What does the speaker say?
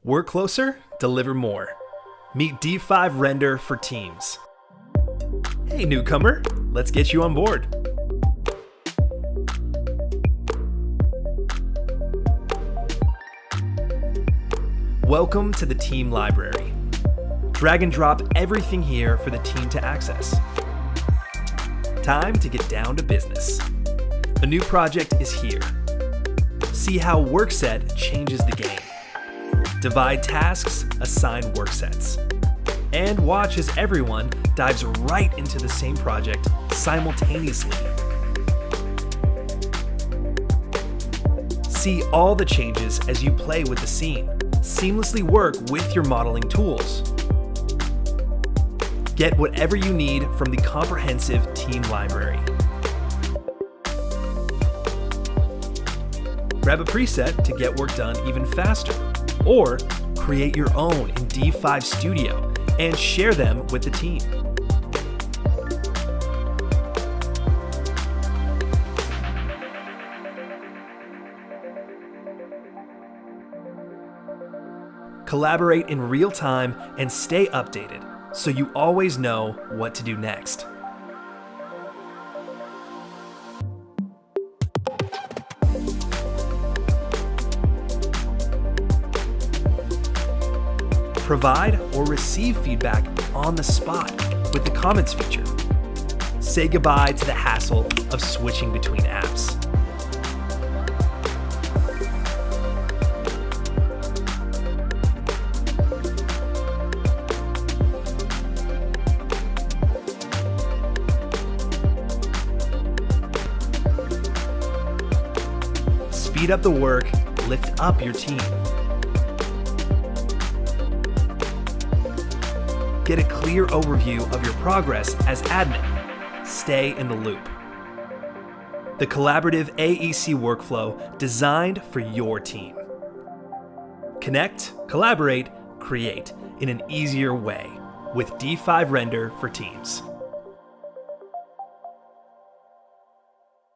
Work closer, deliver more. Meet D5 Render for Teams. Hey newcomer, let's get you on board. Welcome to the Team Library. Drag and drop everything here for the team to access. Time to get down to business. A new project is here. See how WorkSet changes the game. Divide tasks, assign work sets. And watch as everyone dives right into the same project simultaneously. See all the changes as you play with the scene. Seamlessly work with your modeling tools. Get whatever you need from the comprehensive Team Library. Grab a preset to get work done even faster, or create your own in D5studio and share them with the team. Collaborate in real time and stay updated so you always know what to do next. Provide or receive feedback on the spot with the comments feature. Say goodbye to the hassle of switching between apps. Speed up the work, lift up your team. Get a clear overview of your progress as admin. Stay in the loop. The collaborative AEC workflow designed for your team. Connect, collaborate, create in an easier way with D5 Render for Teams.